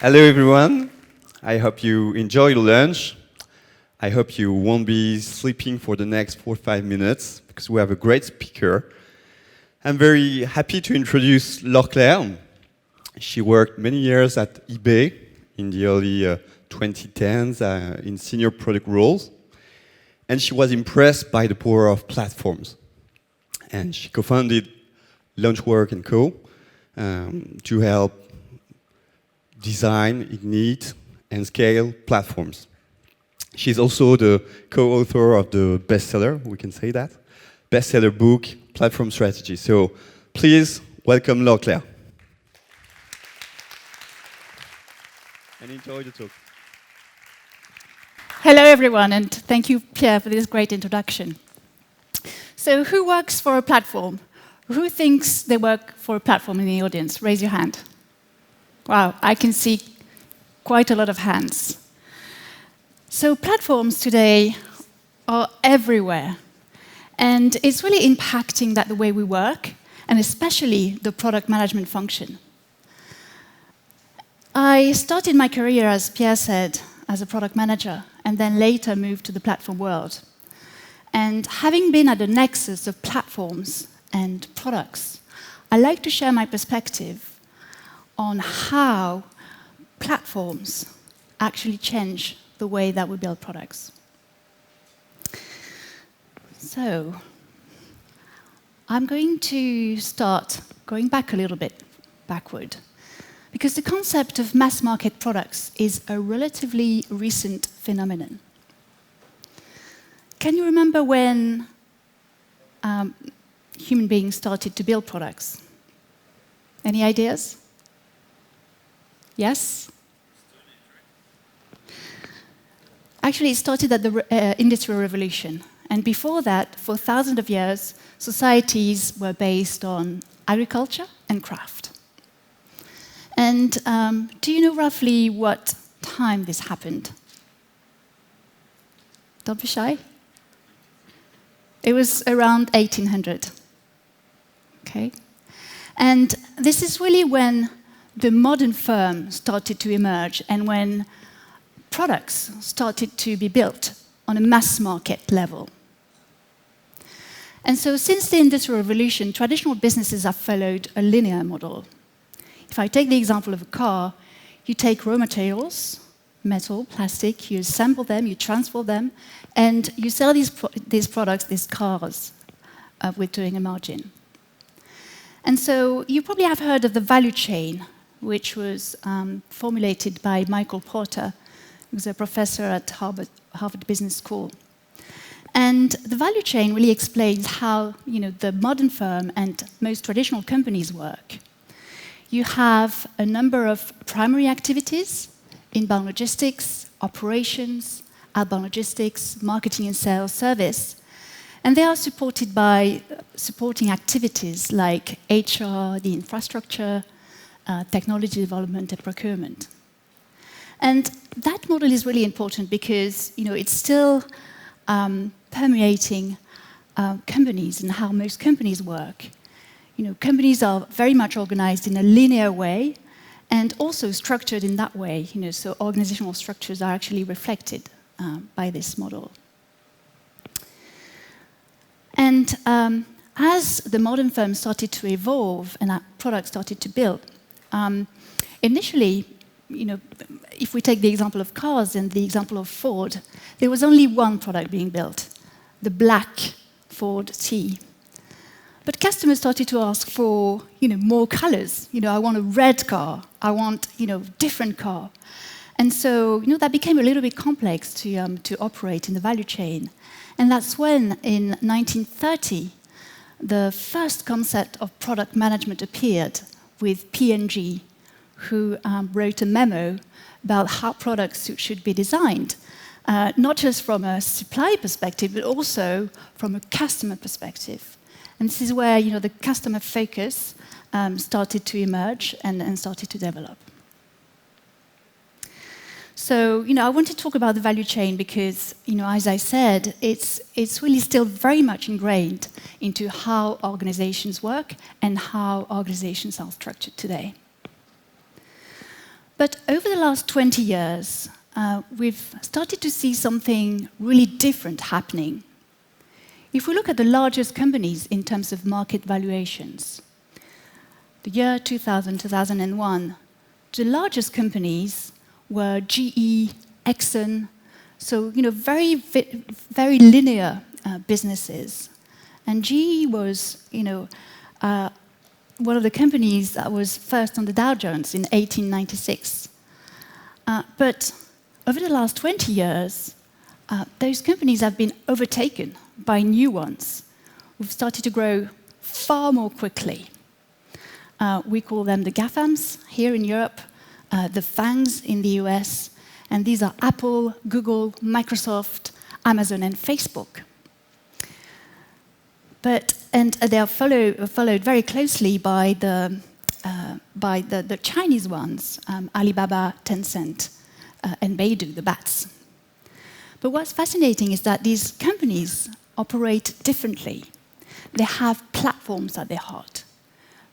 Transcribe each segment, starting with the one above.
Hello everyone. I hope you enjoy your lunch. I hope you won't be sleeping for the next 4 or 5 minutes because we have a great speaker. I'm very happy to introduce Laure-Claire. She worked many years at eBay in the early 2010s in senior product roles. And she was impressed by the power of platforms. And she co-founded LaunchWorks & Co. To help design, ignite, and scale platforms. She's also the co-author of the bestseller, we can say that, bestseller book, Platform Strategy. So please welcome Laure-Claire. And enjoy the talk. Hello everyone, and thank you, Pierre, for this great introduction. So who works for a platform? Who thinks they work for a platform in the audience? Raise your hand. Wow, I can see quite a lot of hands. So platforms today are everywhere, and it's really impacting the way we work, and especially the product management function. I started my career, as Pierre said, as a product manager, and then later moved to the platform world. And having been at the nexus of platforms and products, I like to share my perspective on how platforms actually change the way that we build products. So, I'm going to start going back a little bit backward, because the concept of mass market products is a relatively recent phenomenon. Can you remember when human beings started to build products? Any ideas? Yes? Actually, it started at the Industrial Revolution. And before that, for thousands of years, societies were based on agriculture and craft. And do you know roughly what time this happened? Don't be shy. It was around 1800. Okay? And this is really when the modern firm started to emerge and when products started to be built on a mass market level. And so since the Industrial Revolution, traditional businesses have followed a linear model. If I take the example of a car, you take raw materials, metal, plastic, you assemble them, you transform them, and you sell these products, these cars, with doing a margin. And so you probably have heard of the value chain, which was formulated by Michael Porter, who's a professor at Harvard Business School. And the value chain really explains how the modern firm and most traditional companies work. You have a number of primary activities: inbound logistics, operations, outbound logistics, marketing and sales, service. And they are supported by supporting activities like HR, the infrastructure, technology development, and procurement. And that model is really important because it's still permeating companies and how most companies work. Companies are very much organized in a linear way and also structured in that way. So organizational structures are actually reflected by this model. And as the modern firm started to evolve and our products started to build, initially, if we take the example of cars and the example of Ford, there was only one product being built, the black Ford T. But customers started to ask for, more colors. I want a red car. I want, different car. And so, that became a little bit complex to operate in the value chain. And that's when, in 1930, the first concept of product management appeared with P&G, who wrote a memo about how products should be designed, not just from a supply perspective, but also from a customer perspective. And this is where the customer focus started to emerge and started to develop. So, I want to talk about the value chain because, as I said, it's really still very much ingrained into how organizations work and how organizations are structured today. But over the last 20 years, we've started to see something really different happening. If we look at the largest companies in terms of market valuations, the year 2000, 2001, the largest companies were GE, Exxon, so very linear businesses. And GE was one of the companies that was first on the Dow Jones in 1896. But over the last 20 years, those companies have been overtaken by new ones who've started to grow far more quickly. We call them the GAFAMs here in Europe, the FANGs in the US, and these are Apple, Google, Microsoft, Amazon, and Facebook. And they are followed very closely by the Chinese ones, Alibaba, Tencent, and Baidu, the bats. But what's fascinating is that these companies operate differently. They have platforms at their heart.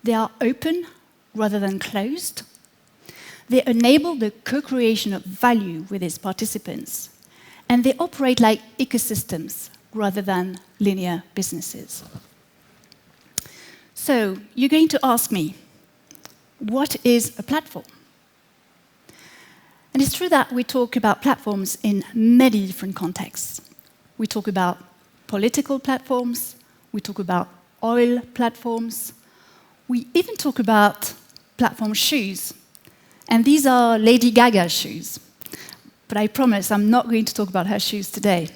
They are open rather than closed. They enable the co-creation of value with its participants. And they operate like ecosystems rather than linear businesses. So you're going to ask me, what is a platform? And it's true that we talk about platforms in many different contexts. We talk about political platforms, we talk about oil platforms, we even talk about platform shoes. And these are Lady Gaga's shoes. But I promise I'm not going to talk about her shoes today.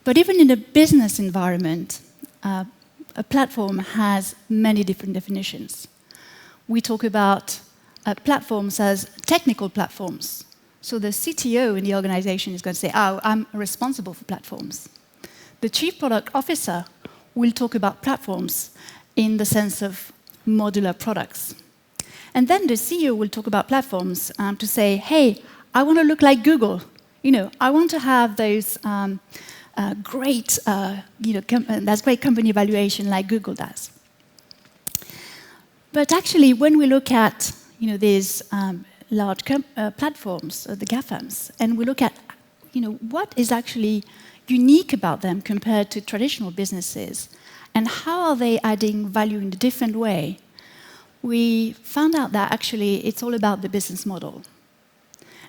But even in a business environment, a platform has many different definitions. We talk about platforms as technical platforms. So the CTO in the organization is going to say, oh, I'm responsible for platforms. The chief product officer will talk about platforms in the sense of modular products. And then the CEO will talk about platforms to say, hey, I want to look like Google. I want to have those great company evaluation like Google does. But actually, when we look at these large platforms, the GAFAMs, and we look at what is actually unique about them compared to traditional businesses, and how are they adding value in a different way, we found out that actually it's all about the business model.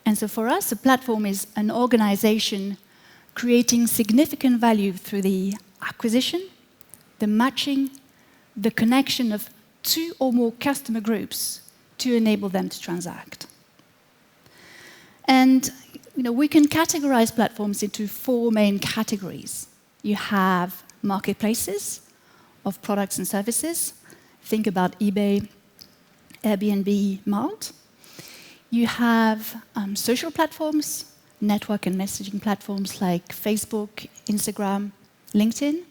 And so for us, a platform is an organization creating significant value through the acquisition, the matching, the connection of two or more customer groups to enable them to transact. And we can categorize platforms into four main categories. You have marketplaces of products and services. Think about eBay, Airbnb, Malt. You have social platforms, network and messaging platforms like Facebook, Instagram, LinkedIn.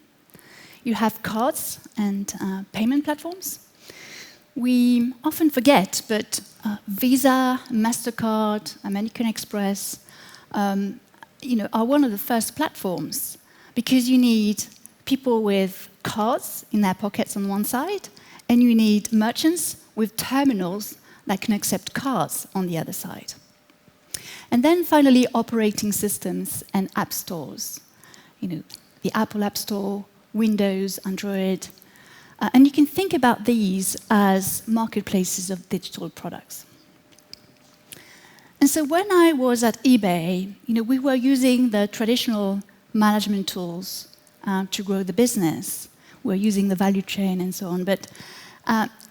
You have cards and payment platforms. We often forget, but Visa, MasterCard, American Express are one of the first platforms because you need people with cards in their pockets on one side, and you need merchants with terminals that can accept cards on the other side. And then finally, operating systems and app stores. The Apple App Store, Windows, Android. And you can think about these as marketplaces of digital products. And so when I was at eBay, we were using the traditional management tools to grow the business. We were using the value chain and so on, but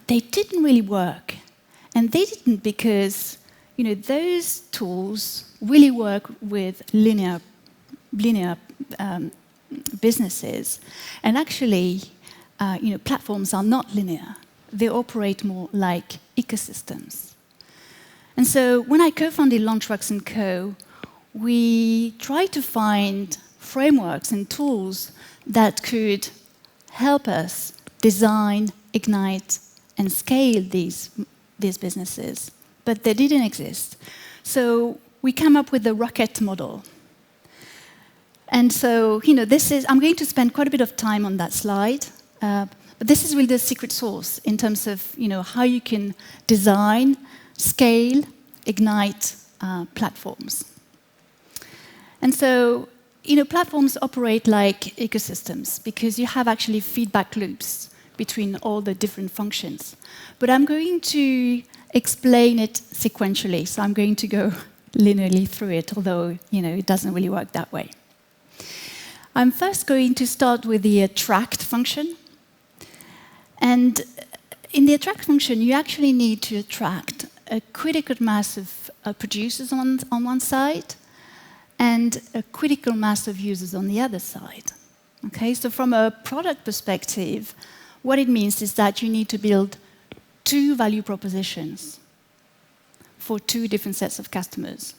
they didn't really work. And they didn't because those tools really work with linear businesses. And actually, platforms are not linear. They operate more like ecosystems. And so when I co-founded LaunchWorks & Co., we tried to find frameworks and tools that could help us design, ignite, and scale these businesses. But they didn't exist. So we came up with the rocket model. And so, I'm going to spend quite a bit of time on that slide. But this is really the secret sauce in terms of, how you can design scale, ignite platforms. And so, platforms operate like ecosystems because you have actually feedback loops between all the different functions. But I'm going to explain it sequentially, so I'm going to go linearly through it, although it doesn't really work that way. I'm first going to start with the attract function. And in the attract function, you actually need to attract a critical mass of producers on one side and a critical mass of users on the other side. Okay, so from a product perspective, what it means is that you need to build two value propositions for two different sets of customers.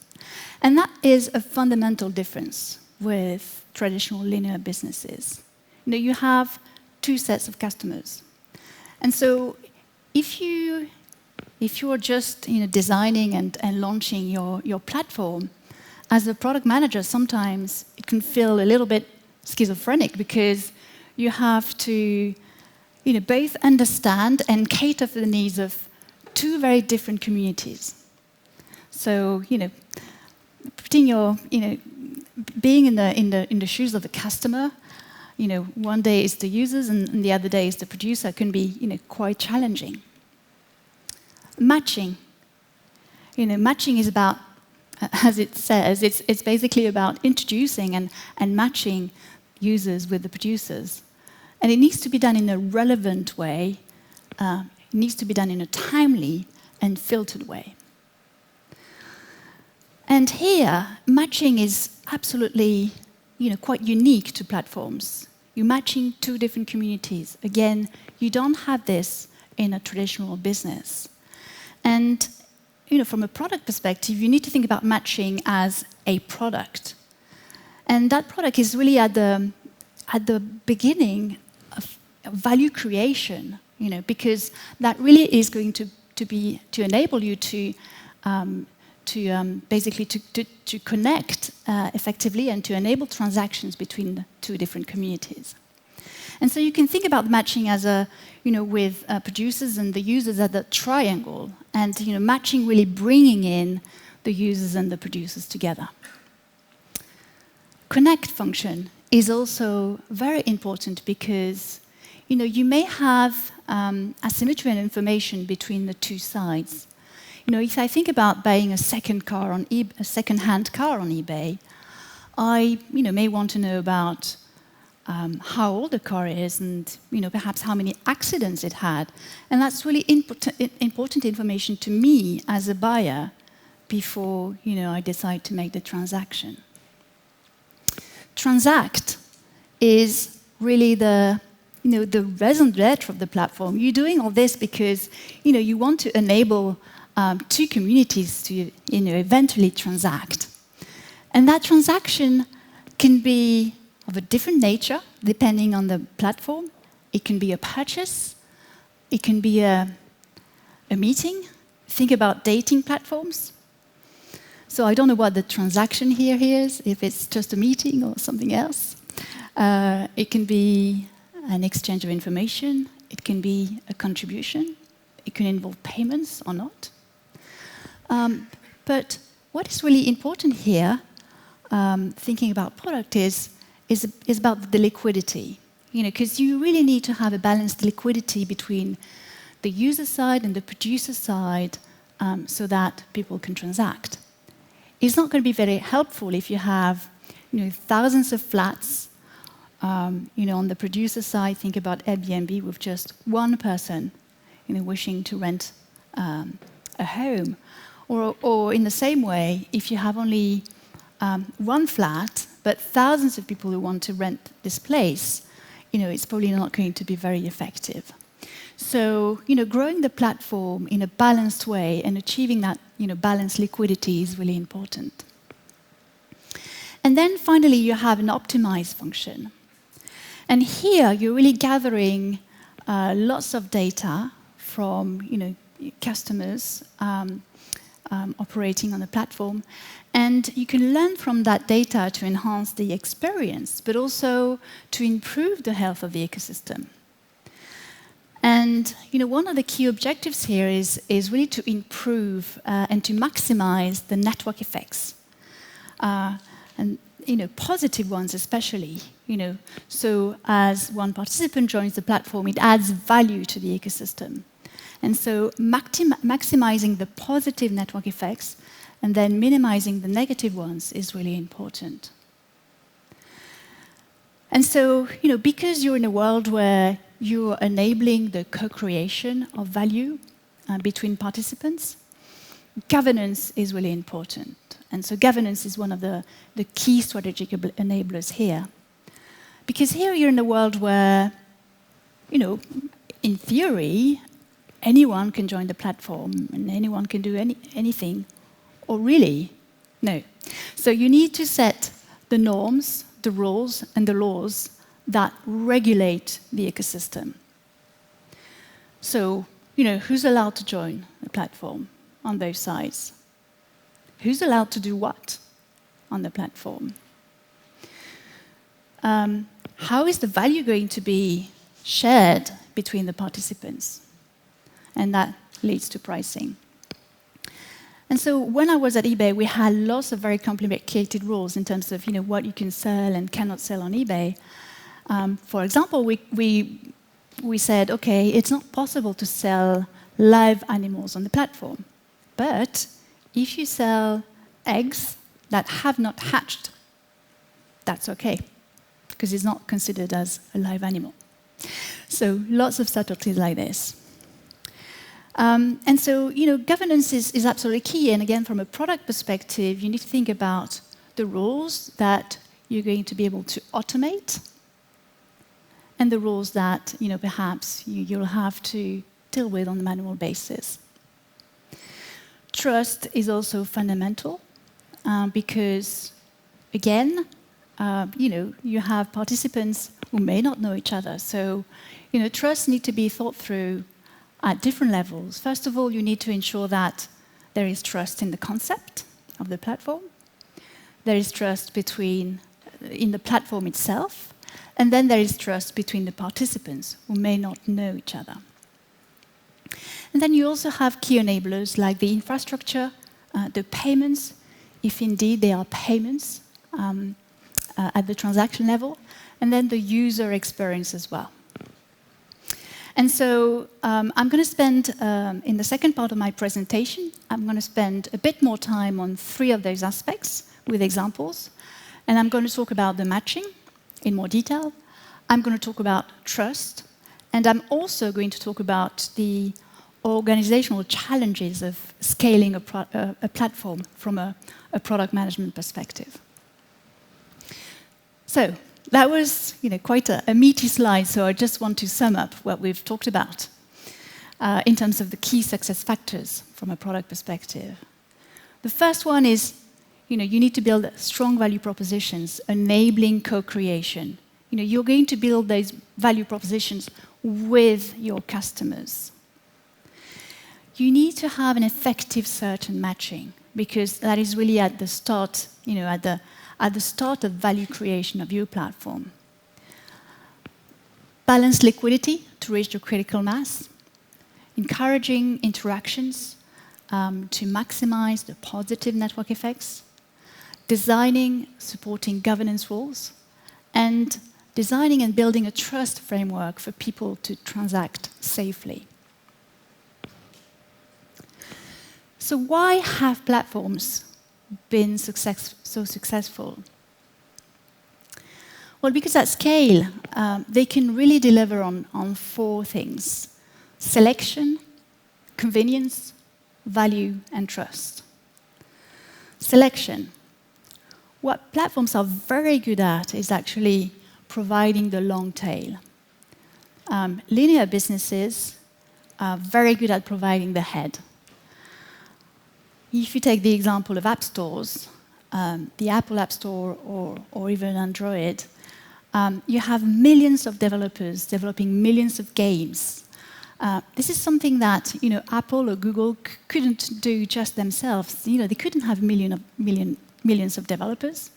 And that is a fundamental difference with traditional linear businesses. You have two sets of customers. And so if you are just designing and launching your platform, as a product manager, sometimes it can feel a little bit schizophrenic because you have to both understand and cater for the needs of two very different communities. So, putting being in the shoes of the customer, one day is the users and the other day is the producer, can be quite challenging. Matching. Matching is about, as it says, it's basically about introducing and matching users with the producers. And it needs to be done in a relevant way. It needs to be done in a timely and filtered way. And here, matching is absolutely quite unique to platforms. You're matching two different communities. Again, you don't have this in a traditional business. And from a product perspective, you need to think about matching as a product. And that product is really at the beginning of value creation, because that really is going to enable you to basically connect effectively and to enable transactions between the two different communities. And so you can think about matching as with producers and the users at the triangle, and matching really bringing in the users and the producers together. Connect function is also very important because you may have asymmetry in information between the two sides. If I think about buying a second-hand car on eBay, I may want to know about how old the car is and perhaps how many accidents it had. And that's really important information to me as a buyer before I decide to make the transaction. Transact is really the raison d'être of the platform. You're doing all this because you want to enable two communities to eventually transact. And that transaction can be of a different nature depending on the platform. It can be a purchase. It can be a meeting. Think about dating platforms. So I don't know what the transaction here is, if it's just a meeting or something else. It can be an exchange of information. It can be a contribution. It can involve payments or not. But what is really important here, thinking about product, is about the liquidity. Because you really need to have a balanced liquidity between the user side and the producer side so that people can transact. It's not going to be very helpful if you have thousands of flats. On the producer side, think about Airbnb with just one person wishing to rent a home. Or in the same way, if you have only one flat, but thousands of people who want to rent this place, it's probably not going to be very effective. So, growing the platform in a balanced way and achieving that, balanced liquidity is really important. And then finally, you have an optimize function. And here, you're really gathering lots of data from, customers operating on the platform. And you can learn from that data to enhance the experience, but also to improve the health of the ecosystem. And one of the key objectives here is really to improve and to maximize the network effects, and positive ones especially. So as one participant joins the platform, it adds value to the ecosystem. And so maximizing the positive network effects and then minimizing the negative ones is really important. And so, because you're in a world where you're enabling the co-creation of value between participants, governance is really important. And so governance is one of the key strategic enablers here. Because here you're in a world where, in theory, anyone can join the platform and anyone can do anything, or really, no. So you need to set the norms, the rules, and the laws that regulate the ecosystem. So, who's allowed to join the platform on both sides? Who's allowed to do what on the platform? How is the value going to be shared between the participants? And that leads to pricing. And so when I was at eBay, we had lots of very complicated rules in terms of what you can sell and cannot sell on eBay. For example, we said, okay, it's not possible to sell live animals on the platform. But if you sell eggs that have not hatched, that's okay, because it's not considered as a live animal. So lots of subtleties like this. And so, governance is absolutely key. And again, from a product perspective, you need to think about the rules that you're going to be able to automate and the rules that, perhaps you'll have to deal with on a manual basis. Trust is also fundamental because, again, you have participants who may not know each other. So, trust needs to be thought through at different levels. First of all, you need to ensure that there is trust in the concept of the platform. There is trust in the platform itself. And then there is trust between the participants who may not know each other. And then you also have key enablers like the infrastructure, the payments, if indeed they are payments at the transaction level, and then the user experience as well. And so I'm going to spend, in the second part of my presentation, I'm going to spend a bit more time on 3 of those aspects with examples. And I'm going to talk about the matching in more detail. I'm going to talk about trust. And I'm also going to talk about the organizational challenges of scaling a platform from a product management perspective. So that was quite a meaty slide, so I just want to sum up what we've talked about in terms of the key success factors from a product perspective. The first one is you need to build strong value propositions enabling co-creation. You're going to build those value propositions with your customers. You need to have an effective search and matching because that is really at the start, at the start of value creation of your platform. Balance liquidity to reach your critical mass. Encouraging interactions to maximize the positive network effects. Designing, supporting governance rules. And designing and building a trust framework for people to transact safely. So why have platforms been so successful? Well, because at scale, they can really deliver on 4 things: selection, convenience, value, and trust. Selection. What platforms are very good at is actually providing the long tail. Linear businesses are very good at providing the head. If you take the example of app stores, the Apple App Store or even Android, you have millions of developers developing millions of games. This is something that Apple or Google couldn't do just themselves. They couldn't have millions of developers.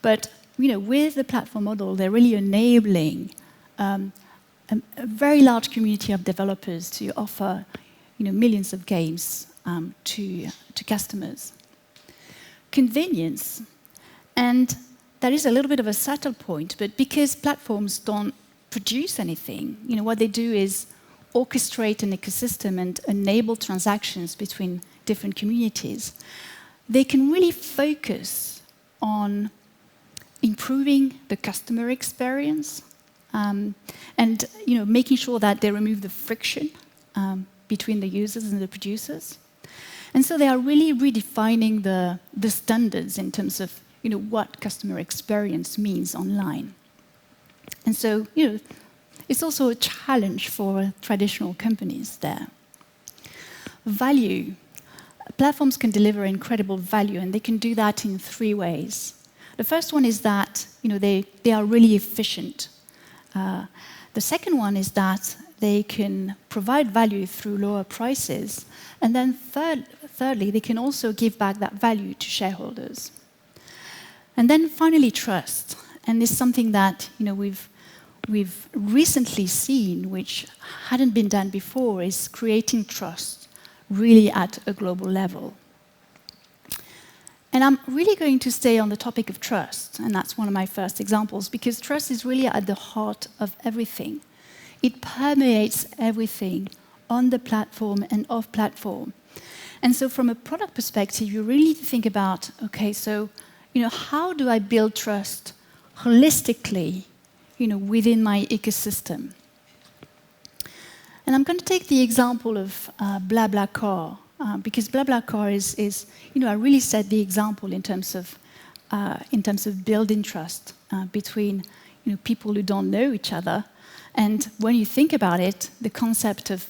But with the platform model, they're really enabling a a very large community of developers to offer millions of games to customers. Convenience, and that is a little bit of a subtle point, but because platforms don't produce anything, what they do is orchestrate an ecosystem and enable transactions between different communities. They can really focus on improving the customer experience and making sure that they remove the friction between the users and the producers. And so they are really redefining the standards in terms of what customer experience means online. And so it's also a challenge for traditional companies there. Value. Platforms can deliver incredible value, and they can do that in 3 ways. The first one is that they are really efficient. The second one is that they can provide value through lower prices. And then thirdly, they can also give back that value to shareholders. And then finally, trust. And this is something that we've recently seen, which hadn't been done before, is creating trust really at a global level. And I'm really going to stay on the topic of trust, and that's one of my first examples, because trust is really at the heart of everything. It permeates everything on the platform and off platform. And so from a product perspective, you really need to think about, okay, so how do I build trust holistically within my ecosystem? And I'm going to take the example of BlablaCar, because BlablaCar is I really set the example in terms of building trust between people who don't know each other. And when you think about it, the concept of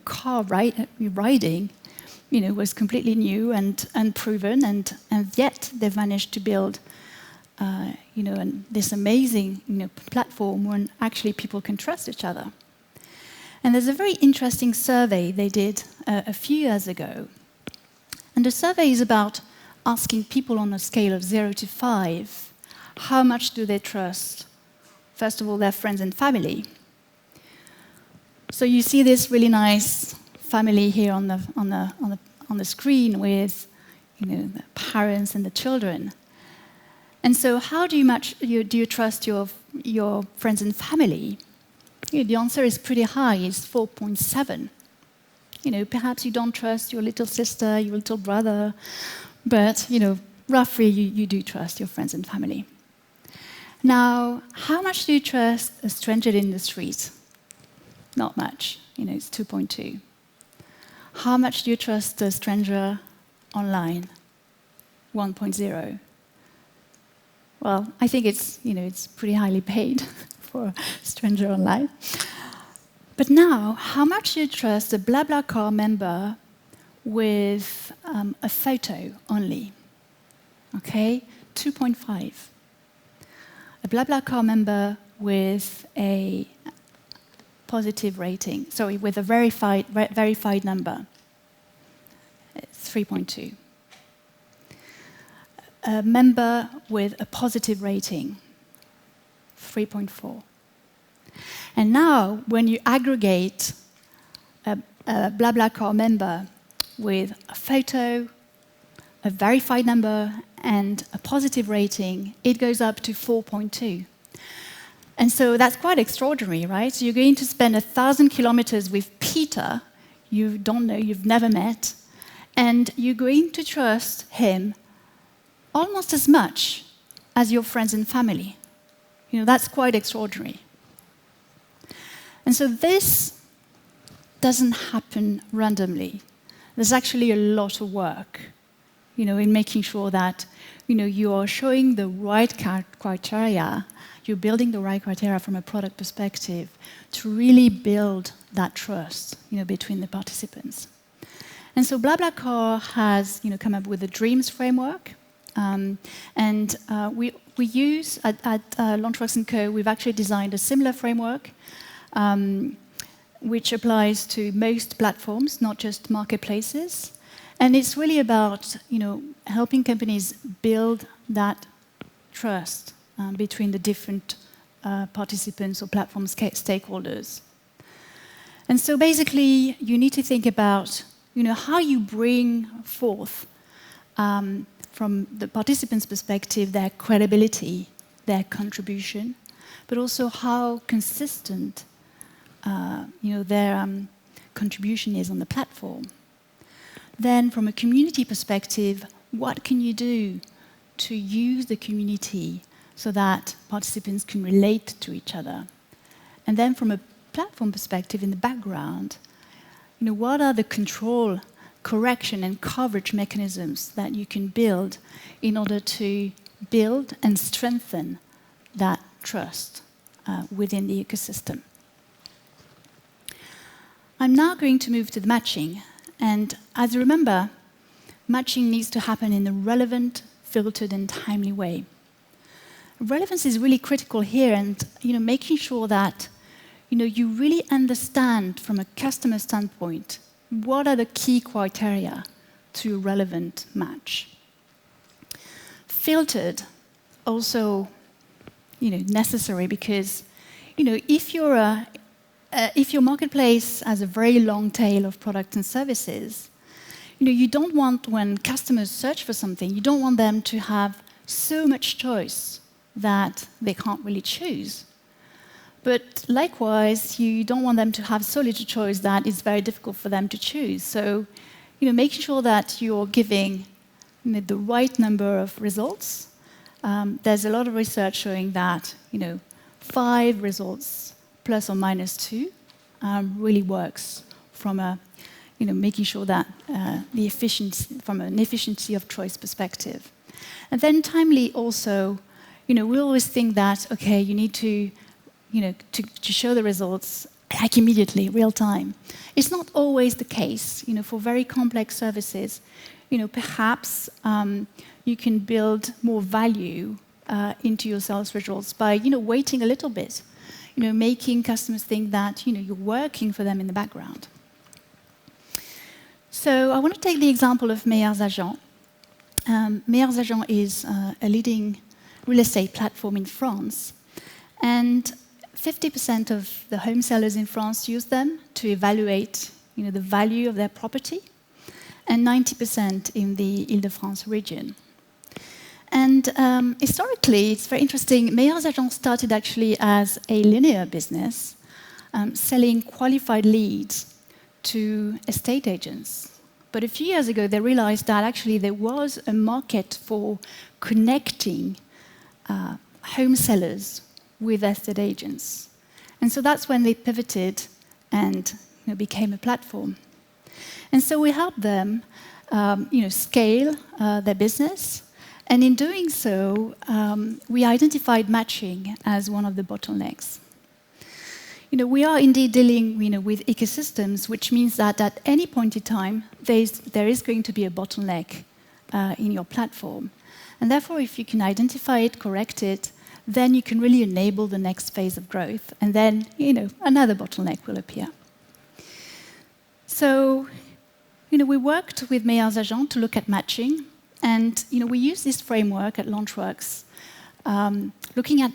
car riding was completely new and unproven, and yet they've managed to build this amazing platform where actually people can trust each other. And there's a very interesting survey they did a few years ago. And the survey is about asking people on a scale of 0 to 5, how much do they trust, first of all, their friends and family. So you see this really nice family here on the screen with the parents and the children. And so how do you trust your friends and family? The answer is pretty high, it's 4.7. Perhaps you don't trust your little sister, your little brother, but roughly you do trust your friends and family. Now, how much do you trust a stranger in the street? Not much, it's 2.2. How much do you trust a stranger online? 1.0. Well, I think it's pretty highly paid for a stranger online. But now, how much do you trust a BlablaCar member with a photo only? Okay, 2.5. A BlablaCar member with a positive rating, with a verified number, 3.2. A member with a positive rating, 3.4. And now, when you aggregate a BlablaCar member with a photo, a verified number, and a positive rating, it goes up to 4.2. And so that's quite extraordinary, right? So you're going to spend 1,000 kilometers with Peter, you don't know, you've never met, and you're going to trust him almost as much as your friends and family. That's quite extraordinary. And so this doesn't happen randomly. There's actually a lot of work, in making sure that, you are showing the right criteria, you're building the right criteria from a product perspective to really build that trust, between the participants. And so BlablaCar has, come up with the DREAMS framework. We use, at LaunchWorks & Co., we've actually designed a similar framework, which applies to most platforms, not just marketplaces. And it's really about, helping companies build that trust between the different participants or platform stakeholders. And so basically, you need to think about how you bring forth, from the participants' perspective, their credibility, their contribution, but also how consistent their contribution is on the platform. Then, from a community perspective, what can you do to use the community so that participants can relate to each other? And then, from a platform perspective, in the background, what are the control, correction, and coverage mechanisms that you can build in order to build and strengthen that trust within the ecosystem? I'm now going to move to the matching. And as you remember, matching needs to happen in a relevant, filtered, and timely way. Relevance is really critical here, and making sure that you really understand from a customer standpoint what are the key criteria to a relevant match. Filtered, also necessary, because if your marketplace has a very long tail of products and services, you don't want, when customers search for something, you don't want them to have so much choice that they can't really choose. But likewise, you don't want them to have so little choice that it's very difficult for them to choose. So, making sure that you're giving the right number of results. There's a lot of research showing that 5 results plus or minus 2 really works from a making sure that the efficiency, from an efficiency of choice perspective. And then timely also, we always think that, okay, you need to show the results like immediately, real time. It's not always the case. For very complex services, perhaps you can build more value into your sales results by, waiting a little bit, making customers think that, you're working for them in the background. So I want to take the example of Meilleurs Agents. Meilleurs Agents is a leading real estate platform in France, and 50% of the home sellers in France use them to evaluate the value of their property, and 90% in the Île-de-France region. And historically, it's very interesting, Meilleurs Agents started actually as a linear business, selling qualified leads to estate agents. But a few years ago, they realized that actually there was a market for connecting home sellers with estate agents. And so that's when they pivoted and became a platform. And so we helped them scale their business. And in doing so, we identified matching as one of the bottlenecks. We are indeed dealing with ecosystems, which means that at any point in time, there is going to be a bottleneck in your platform. And therefore, if you can identify it, correct it, then you can really enable the next phase of growth. And then, another bottleneck will appear. So, we worked with Meilleurs Agents to look at matching. And, we use this framework at LaunchWorks, looking at,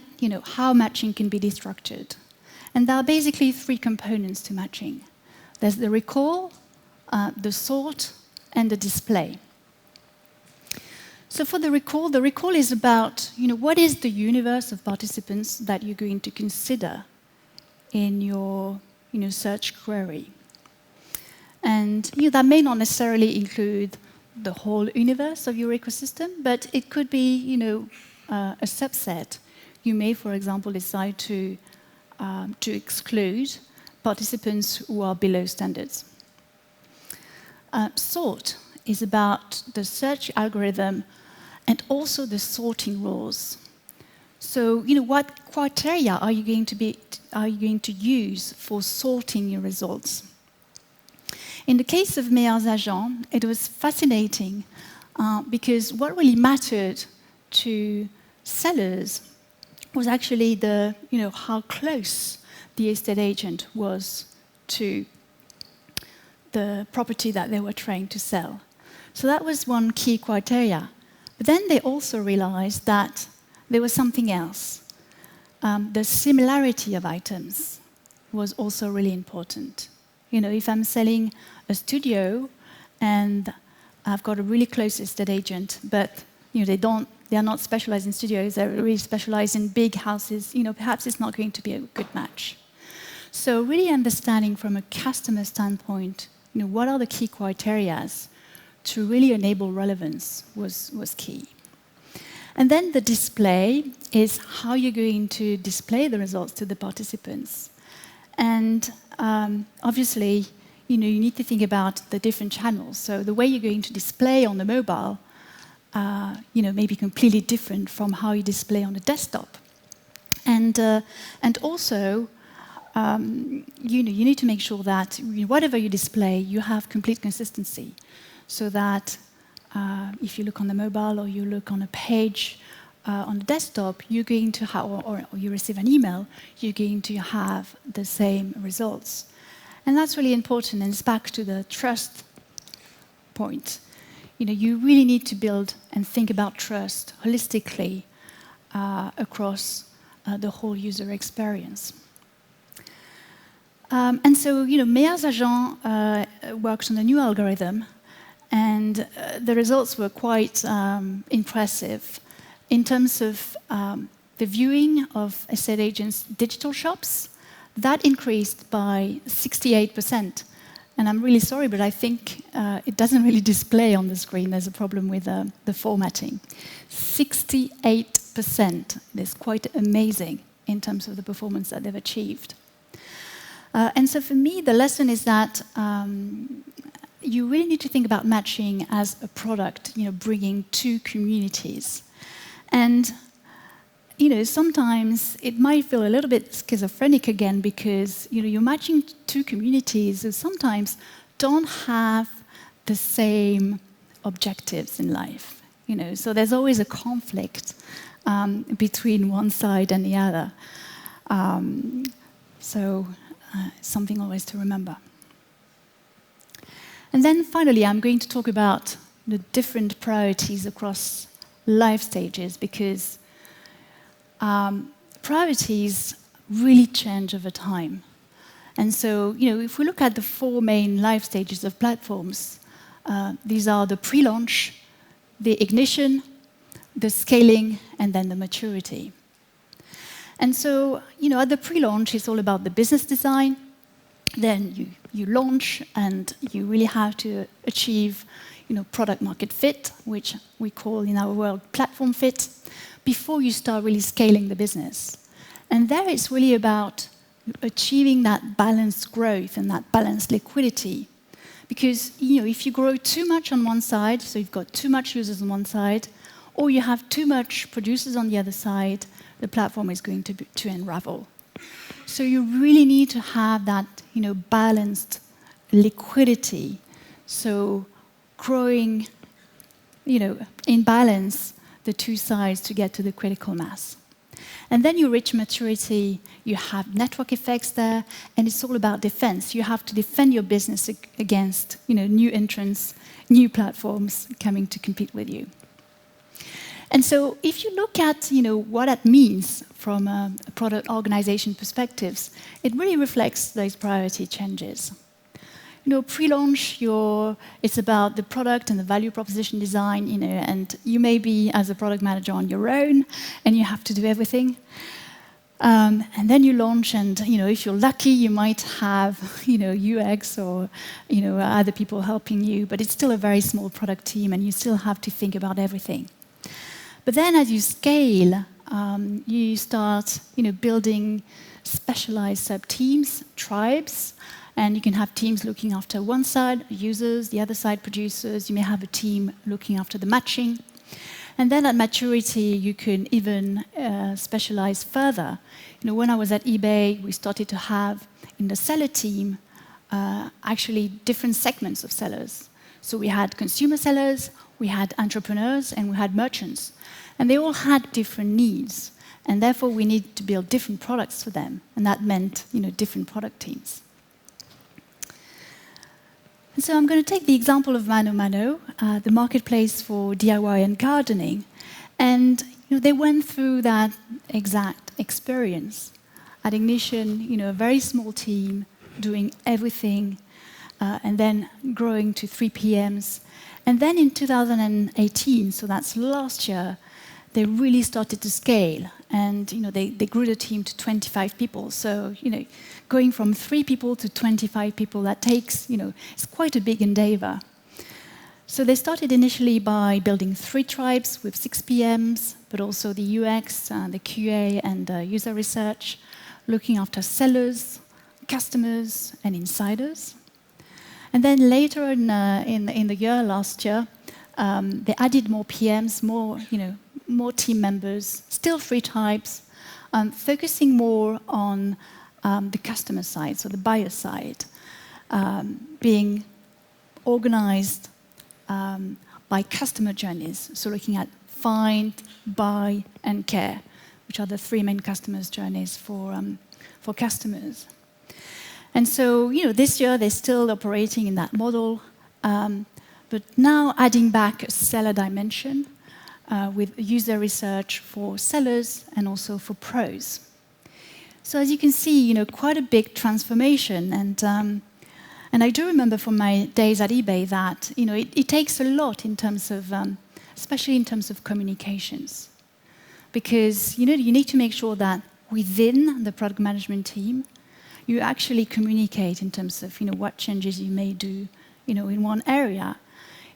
how matching can be destructured. And there are basically 3 components to matching. There's the recall, the sort, and the display. So for the recall is about, what is the universe of participants that you're going to consider in your, search query. And that may not necessarily include the whole universe of your ecosystem, but it could be, a subset. You may, for example, decide to exclude participants who are below standards. Sort is about the search algorithm and also the sorting rules. So, what criteria are you going to use for sorting your results? In the case of Meilleurs Agents, it was fascinating because what really mattered to sellers was actually how close the estate agent was to the property that they were trying to sell. So that was one key criteria. But then they also realized that there was something else. the similarity of items was also really important. If I'm selling a studio and I've got a really close estate agent, but they are not specialized in studios, they're really specialized in big houses, perhaps it's not going to be a good match. So really understanding from a customer standpoint, what are the key criteria to really enable relevance was key. And then the display is how you're going to display the results to the participants. And obviously, you need to think about the different channels. So the way you're going to display on the mobile, may be completely different from how you display on the desktop. And also, you need to make sure that whatever you display, you have complete consistency, so that if you look on the mobile or you look on a page on the desktop, you're going to have, or you receive an email, you're going to have the same results. And that's really important, and it's back to the trust point. You really need to build and think about trust holistically across the whole user experience. And so, Meilleurs Agents works on a new algorithm, and the results were quite impressive in terms of the viewing of estate agents' digital shops. That increased by 68%. And I'm really sorry, but I think it doesn't really display on the screen. There's a problem with the formatting. 68%. It's quite amazing in terms of the performance that they've achieved. And so for me, the lesson is that you really need to think about matching as a product, bringing two communities. And sometimes it might feel a little bit schizophrenic again, because you're matching two communities who sometimes don't have the same objectives in life. So there's always a conflict between one side and the other. Something always to remember. And then finally, I'm going to talk about the different priorities across life stages, because priorities really change over time. And so, if we look at the four main life stages of platforms, these are the pre-launch, the ignition, the scaling, and then the maturity. And so, at the pre-launch, it's all about the business design. Then you launch, and you really have to achieve, product market fit, which we call in our world platform fit, before you start really scaling the business. And there it's really about achieving that balanced growth and that balanced liquidity. Because if you grow too much on one side, so you've got too much users on one side, or you have too much producers on the other side, the platform is going to unravel. So you really need to have that balanced liquidity. So growing in balance the two sides to get to the critical mass. And then you reach maturity, you have network effects there, and it's all about defense. You have to defend your business against new entrants, new platforms coming to compete with you. And so if you look at what that means from a product organization perspectives, it really reflects those priority changes. Pre-launch, it's about the product and the value proposition design, and you may be, as a product manager, on your own, and you have to do everything. And then you launch, and if you're lucky, you might have UX or other people helping you, but it's still a very small product team, and you still have to think about everything. But then as you scale, you start building specialized sub-teams, tribes, and you can have teams looking after one side, users, the other side, producers. You may have a team looking after the matching. And then at maturity, you can even specialize further. When I was at eBay, we started to have, in the seller team, actually different segments of sellers. So we had consumer sellers, we had entrepreneurs, and we had merchants. And they all had different needs. And therefore, we needed to build different products for them. And that meant different product teams. And so I'm going to take the example of Mano Mano, the marketplace for DIY and gardening. And they went through that exact experience. At Ignition, a very small team doing everything, and then growing to 3 PMs. And then in 2018, so that's last year, they really started to scale. And they grew the team to 25 people. So going from 3 people to 25 people, that takes, it's quite a big endeavor. So they started initially by building 3 tribes with 6 PMs, but also the UX, the QA, and user research, looking after sellers, customers, and insiders. And then later in the year, last year, they added more PMs, more team members, still 3 types, focusing more on the customer side, so the buyer side, being organized by customer journeys, so looking at find, buy, and care, which are the 3 main customers' journeys for customers. And so, this year they're still operating in that model, but now adding back a seller dimension with user research for sellers and also for pros. So as you can see, quite a big transformation. And I do remember from my days at eBay that it takes a lot in terms of, especially in terms of communications, because you need to make sure that within the product management team, you actually communicate in terms of what changes you may do in one area,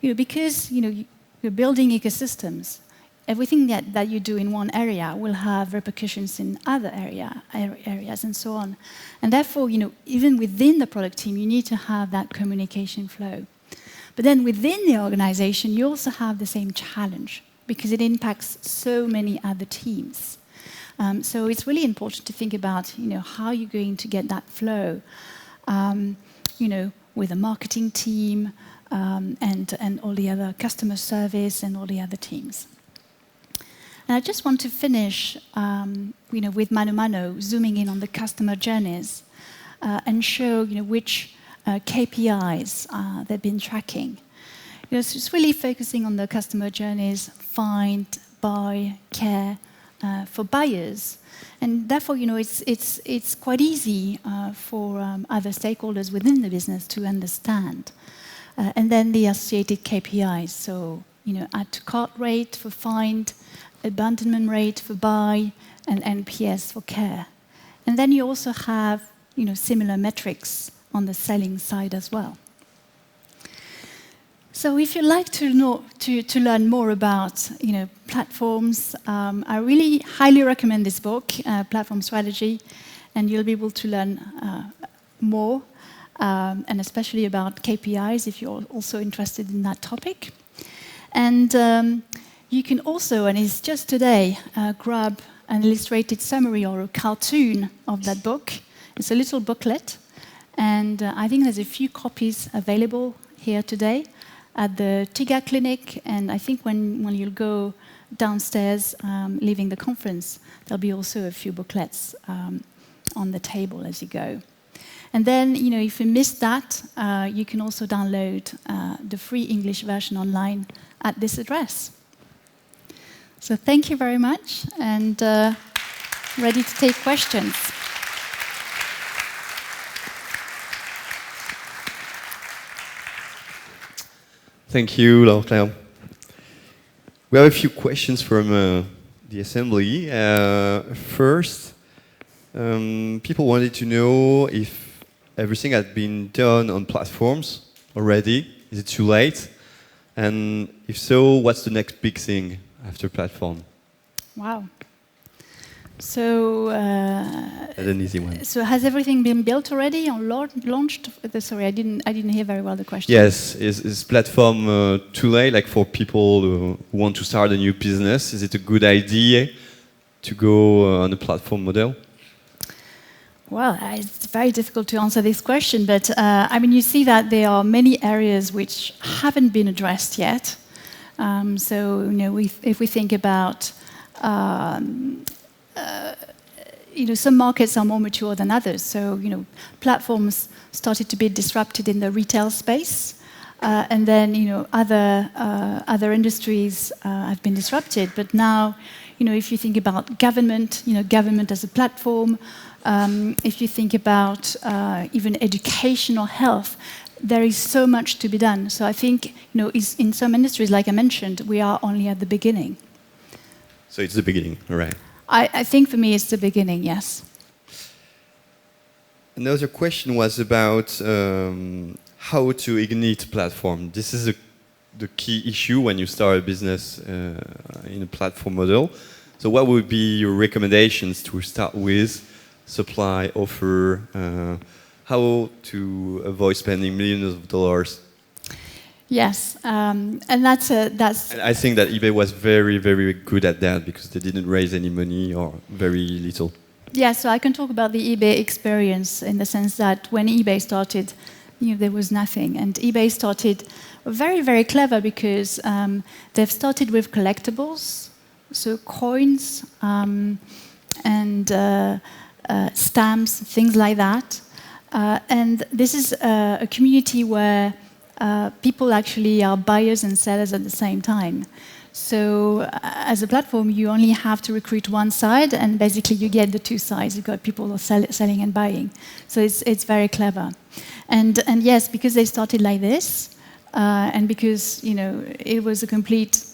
because you're building ecosystems. Everything that you do in one area will have repercussions in other areas and so on. And therefore, even within the product team, you need to have that communication flow. But then within the organization, you also have the same challenge because it impacts so many other teams. So it's really important to think about, how you're going to get that flow, with a marketing team and all the other customer service and all the other teams. And I just want to finish, with Mano Mano, zooming in on the customer journeys and show, which KPIs they've been tracking. So it's really focusing on the customer journeys, find, buy, care, for buyers, and therefore, it's quite easy for other stakeholders within the business to understand. And then the associated KPIs, so add to cart rate for find, abandonment rate for buy, and NPS for care. And then you also have similar metrics on the selling side as well. So if you'd like to learn more about platforms, I really highly recommend this book, Platform Strategy, and you'll be able to learn more, and especially about KPIs if you're also interested in that topic. And you can also, and it's just today, grab an illustrated summary or a cartoon of that book. It's a little booklet, and I think there's a few copies available here today at the TIGA clinic, and I think when you'll go downstairs, leaving the conference, there'll be also a few booklets on the table as you go. And then, if you missed that, you can also download the free English version online at this address. So thank you very much, and ready to take questions. Thank you, Laure-Claire. We have a few questions from the assembly. First, people wanted to know if everything had been done on platforms already. Is it too late? And if so, what's the next big thing after platform? Wow. So, That's an easy one. So has everything been built already or launched? Sorry, I didn't hear very well the question. Yes, is platform too late? Like for people who want to start a new business, is it a good idea to go on a platform model? Well, it's very difficult to answer this question, but you see that there are many areas which haven't been addressed yet. So, if we think about some markets are more mature than others. So, platforms started to be disrupted in the retail space, and then, other industries have been disrupted. But now, if you think about government, government as a platform, if you think about even education or health, there is so much to be done. So I think, in some industries, like I mentioned, we are only at the beginning. So it's the beginning, all right. I think for me it's the beginning, yes. Another question was about how to ignite platform. This is the key issue when you start a business in a platform model. So what would be your recommendations to start with? Supply, offer, how to avoid spending millions of dollars? Yes, and that's. And I think that eBay was very, very good at that because they didn't raise any money or very little. Yeah, so I can talk about the eBay experience in the sense that when eBay started, there was nothing, and eBay started very, very clever because they've started with collectibles, so coins and stamps, things like that, and this is a community where people actually are buyers and sellers at the same time. So as a platform, you only have to recruit one side, and basically you get the two sides. You've got people who are selling and buying. So it's very clever. And yes, because they started like this, and because it was a complete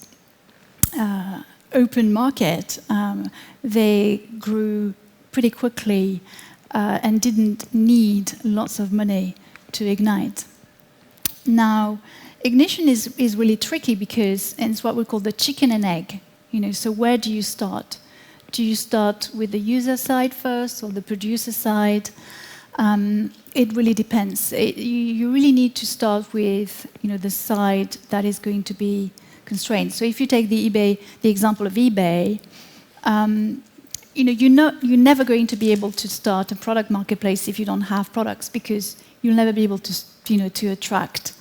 open market, they grew pretty quickly and didn't need lots of money to ignite. Now, ignition is really tricky because it's what we call the chicken and egg. So where do you start? Do you start with the user side first or the producer side? It really depends. You really need to start with the side that is going to be constrained. So if you take the example of eBay, you're never going to be able to start a product marketplace if you don't have products because you'll never be able to attract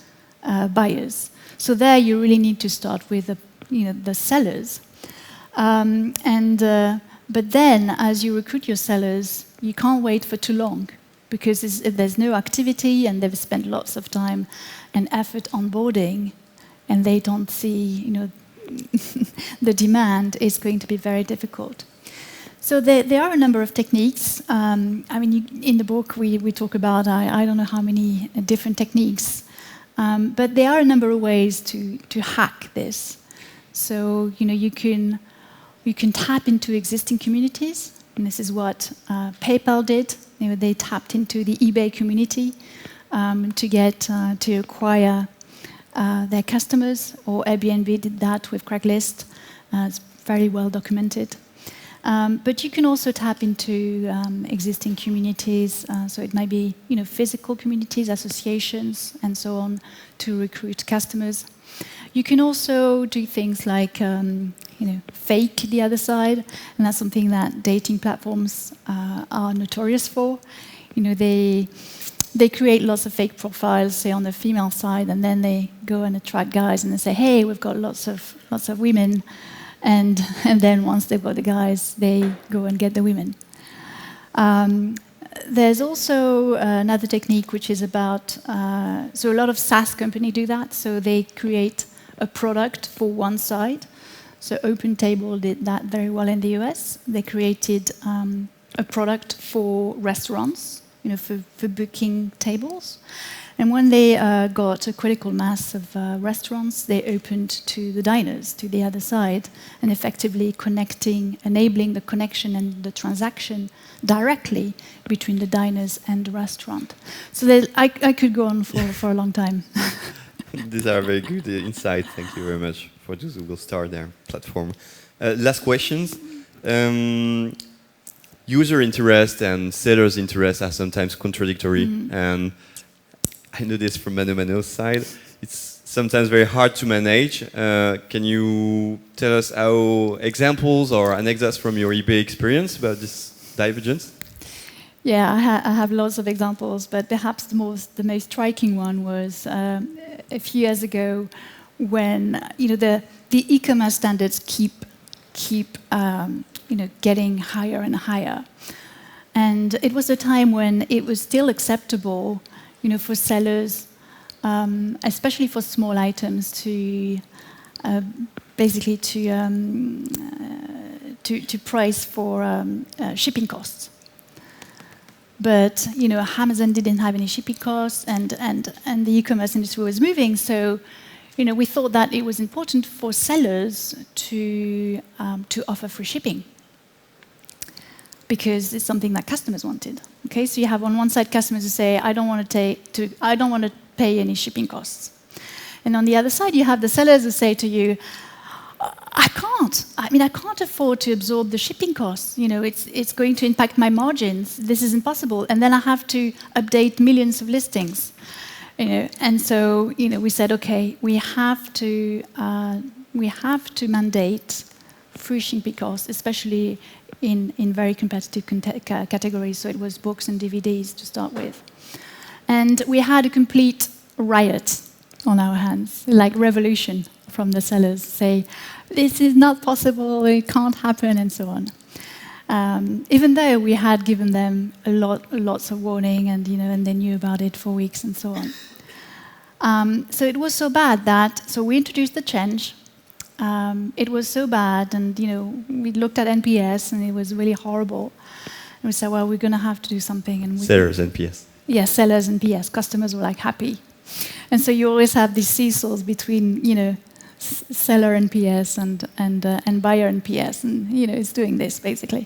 buyers. So there you really need to start with the sellers. But then as you recruit your sellers, you can't wait for too long because if there's no activity and they've spent lots of time and effort onboarding and they don't see the demand, it's going to be very difficult. So there are a number of techniques. In the book we talk about I don't know how many different techniques, but there are a number of ways to hack this. So you can tap into existing communities, and this is what PayPal did. They tapped into the eBay community to acquire their customers, or Airbnb did that with Craigslist. It's very well documented. But you can also tap into existing communities, so it might be physical communities, associations, and so on, to recruit customers. You can also do things like fake the other side, and that's something that dating platforms are notorious for. They create lots of fake profiles, say on the female side, and then they go and attract guys, and they say, "Hey, we've got lots of women." And then once they've got the guys, they go and get the women. There's also another technique which is about, so a lot of SaaS companies do that, so they create a product for one side. So OpenTable did that very well in the US. They created a product for restaurants, for booking tables. And when they got a critical mass of restaurants, they opened to the diners, to the other side, and effectively enabling the connection and the transaction directly between the diners and the restaurant. So I could go on for a long time. These are very good insights. Thank you very much for those who will start their platform. Last questions. User interest and sellers' interest are sometimes contradictory. And I know this from Mano's side. It's sometimes very hard to manage. Can you tell us how examples or anecdotes from your eBay experience about this divergence? Yeah, I have lots of examples, but perhaps the most striking one was a few years ago when the e-commerce standards keep getting higher and higher, and it was a time when it was still acceptable for sellers, especially for small items, to to price for shipping costs. But Amazon didn't have any shipping costs, and the e-commerce industry was moving. So we thought that it was important for sellers to offer free shipping, because it's something that customers wanted. Okay, so you have on one side customers who say, I don't want to pay any shipping costs, and on the other side you have the sellers who say to you, I can't afford to absorb the shipping costs. It's going to impact my margins. This is impossible, and then I have to update millions of listings. And so we said, okay, we have to mandate free shipping costs, especially in very competitive categories. So it was books and DVDs to start with, and we had a complete riot on our hands, like revolution from the sellers, say this is not possible, it can't happen, and so on. Even though we had given them lots of warning, and they knew about it for weeks and so on. So it was so bad so we introduced the change. It was so bad, and we looked at NPS, and it was really horrible. And we said, well, we're going to have to do something. And sellers NPS. Yeah, sellers NPS. Customers were happy, and so you always have these seesaws between seller NPS and buyer NPS, and it's doing this basically.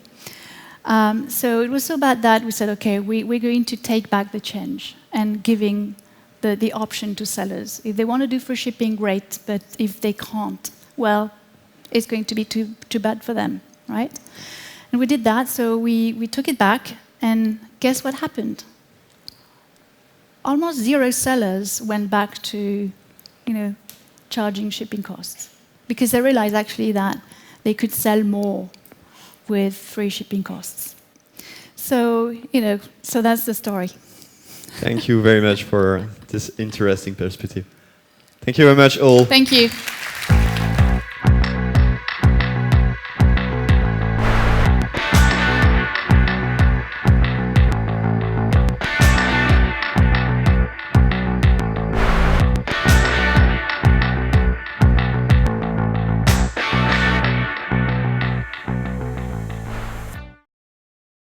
So it was so bad that we said, okay, we're going to take back the change and giving the option to sellers. If they want to do free shipping, great, but if they can't, well, it's going to be too bad for them, right? And we did that, so we took it back, and guess what happened? Almost zero sellers went back to, charging shipping costs, because they realized actually that they could sell more with free shipping costs. So, so that's the story. Thank you very much for this interesting perspective. Thank you very much, all. Thank you.